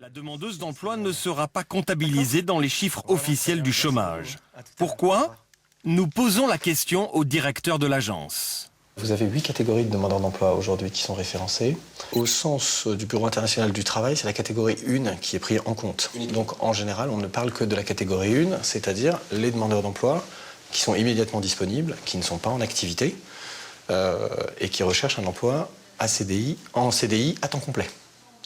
La demandeuse d'emploi ne sera pas comptabilisée dans les chiffres officiels du chômage. Pourquoi? Nous posons la question au directeur de l'agence. Vous avez 8 catégories de demandeurs d'emploi aujourd'hui qui sont référencées. Au sens du Bureau international du travail, c'est la catégorie 1 qui est prise en compte. Donc en général, on ne parle que de la catégorie 1, c'est-à-dire les demandeurs d'emploi qui sont immédiatement disponibles, qui ne sont pas en activité et qui recherchent un emploi en CDI à temps complet.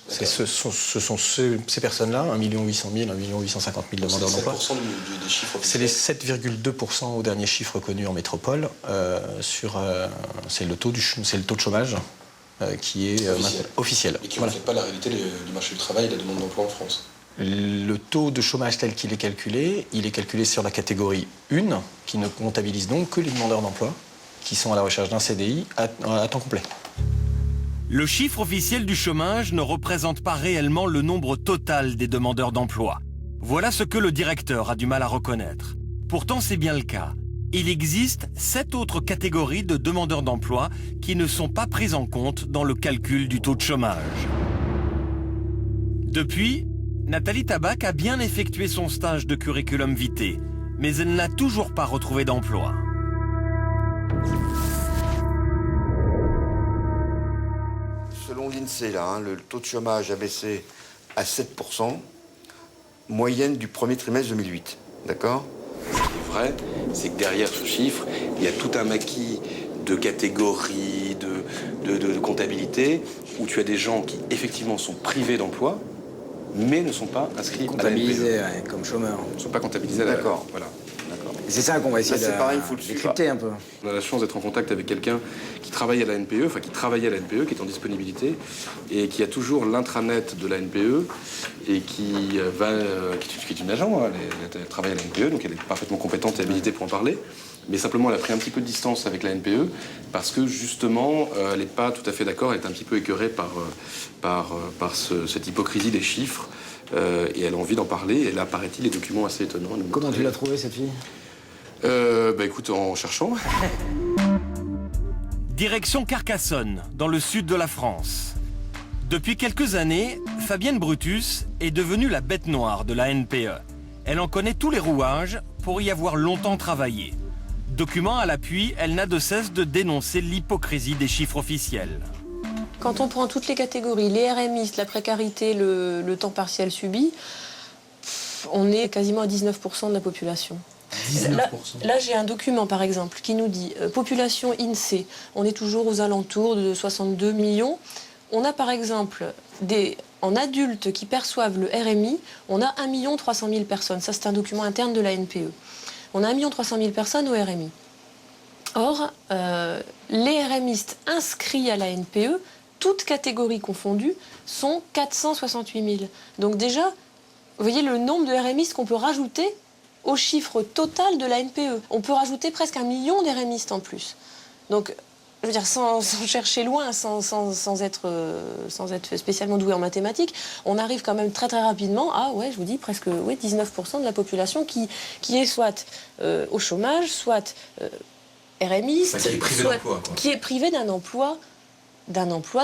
Ce sont ces personnes-là, 1 800 000, 1 850 000 demandeurs d'emploi. C'est 7% des chiffres officiels. C'est les 7,2% au dernier chiffre connu en métropole. C'est le taux de chômage qui est officiel. Et qui ne reflète pas la réalité du marché du travail et de la demande d'emploi en France. Le taux de chômage tel qu'il est calculé, il est calculé sur la catégorie 1, qui ne comptabilise donc que les demandeurs d'emploi qui sont à la recherche d'un CDI à temps complet. Le chiffre officiel du chômage ne représente pas réellement le nombre total des demandeurs d'emploi. Voilà ce que le directeur a du mal à reconnaître. Pourtant, c'est bien le cas. Il existe 7 autres catégories de demandeurs d'emploi qui ne sont pas prises en compte dans le calcul du taux de chômage. Depuis, Nathalie Tabac a bien effectué son stage de curriculum vitae, mais elle n'a toujours pas retrouvé d'emploi. Selon l'INSEE, le taux de chômage a baissé à 7%, moyenne du premier trimestre 2008. D'accord ? Ce qui est vrai, c'est que derrière ce chiffre, il y a tout un maquis de catégories, de comptabilité, où tu as des gens qui, effectivement, sont privés d'emploi, mais ne sont pas inscrits à la NPE. Comptabilisés comme chômeurs. Ils ne sont pas comptabilisés à la NPE. D'accord. Voilà. C'est ça qu'on va essayer de décrypter un peu. On a la chance d'être en contact avec quelqu'un qui travaille à la NPE, qui travaillait à la NPE, qui est en disponibilité, et qui a toujours l'intranet de la NPE, et qui est une agent, elle travaille à la NPE, donc elle est parfaitement compétente et habilitée pour en parler. Mais simplement, elle a pris un petit peu de distance avec la NPE, parce que justement, elle n'est pas tout à fait d'accord, elle est un petit peu écœurée par cette hypocrisie des chiffres, et elle a envie d'en parler, et là, paraît-il, les documents assez étonnants. Comment tu l'as trouvée, cette fille ? Écoute, en cherchant. Direction Carcassonne, dans le sud de la France. Depuis quelques années, Fabienne Brutus est devenue la bête noire de la NPE. Elle en connaît tous les rouages pour y avoir longtemps travaillé. Document à l'appui, elle n'a de cesse de dénoncer l'hypocrisie des chiffres officiels. Quand on prend toutes les catégories, les RMistes, la précarité, le temps partiel subi, on est quasiment à 19% de la population. 19%. Là j'ai un document, par exemple, qui nous dit population INSEE, on est toujours aux alentours de 62 millions. On a, par exemple, en adultes qui perçoivent le RMI, on a 1 300 000 personnes. Ça, c'est un document interne de la NPE. On a 1 300 000 personnes au RMI. Or, les RMistes inscrits à la NPE, toutes catégories confondues, sont 468 000. Donc déjà, vous voyez le nombre de RMistes qu'on peut rajouter au chiffre total de la NPE. On peut rajouter presque 1 million d'RMistes en plus. Donc, je veux dire, sans chercher loin, sans être spécialement doué en mathématiques, on arrive quand même très très rapidement à, je vous dis, presque 19% de la population qui est soit au chômage, soit RMiste, qui est privé d'un emploi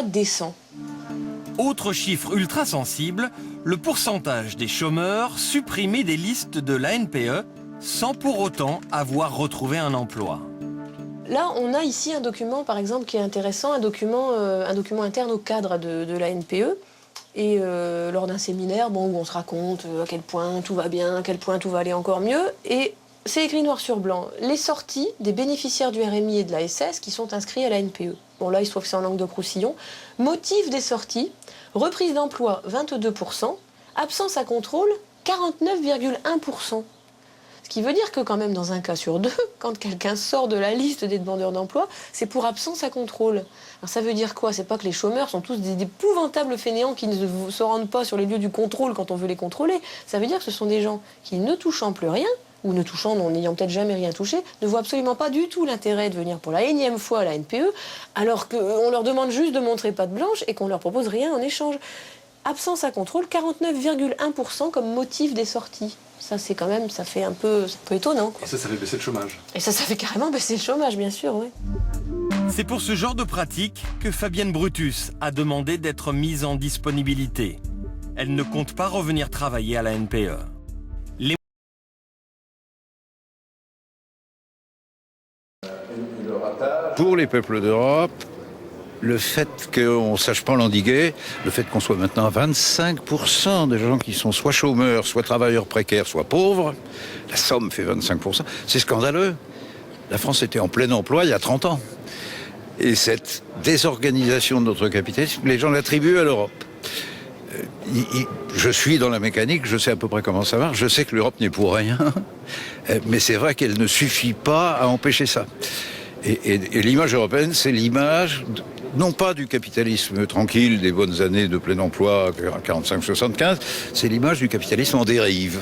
décent. Autre chiffre ultra sensible, le pourcentage des chômeurs supprimés des listes de la NPE sans pour autant avoir retrouvé un emploi. Là, on a ici un document, par exemple, qui est intéressant, un document interne au cadre de la NPE. Et lors d'un séminaire, où on se raconte à quel point tout va bien, à quel point tout va aller encore mieux. Et c'est écrit noir sur blanc. Les sorties des bénéficiaires du RMI et de la SS qui sont inscrits à la NPE. Bon, là, il se trouve que c'est en langue de Roussillon. Motif des sorties, reprise d'emploi 22%, absence à contrôle 49,1%. Ce qui veut dire que quand même, dans un cas sur deux, quand quelqu'un sort de la liste des demandeurs d'emploi, c'est pour absence à contrôle. Alors ça veut dire quoi? C'est pas que les chômeurs sont tous des épouvantables fainéants qui ne se rendent pas sur les lieux du contrôle quand on veut les contrôler. Ça veut dire que ce sont des gens qui, ne touchant plus rien, ou ne touchant, n'ayant peut-être jamais rien touché, ne voient absolument pas du tout l'intérêt de venir pour la énième fois à la NPE, alors qu'on leur demande juste de montrer patte blanche et qu'on leur propose rien en échange. Absence à contrôle, 49,1% comme motif des sorties. Ça, c'est quand même, ça fait un peu étonnant, quoi. Et ça fait baisser le chômage. Et ça fait carrément baisser le chômage, bien sûr, oui. C'est pour ce genre de pratique que Fabienne Brutus a demandé d'être mise en disponibilité. elle ne compte pas revenir travailler à la NPE. Pour les peuples d'Europe, le fait qu'on ne sache pas l'endiguer, le fait qu'on soit maintenant à 25% des gens qui sont soit chômeurs, soit travailleurs précaires, soit pauvres, la somme fait 25%, c'est scandaleux. La France était en plein emploi il y a 30 ans. Et cette désorganisation de notre capitalisme, les gens l'attribuent à l'Europe. Je suis dans la mécanique, je sais à peu près comment ça marche, je sais que l'Europe n'est pour rien, mais c'est vrai qu'elle ne suffit pas à empêcher ça. Et l'image européenne, c'est l'image, non pas du capitalisme tranquille des bonnes années de plein emploi, 45-75, c'est l'image du capitalisme en dérive.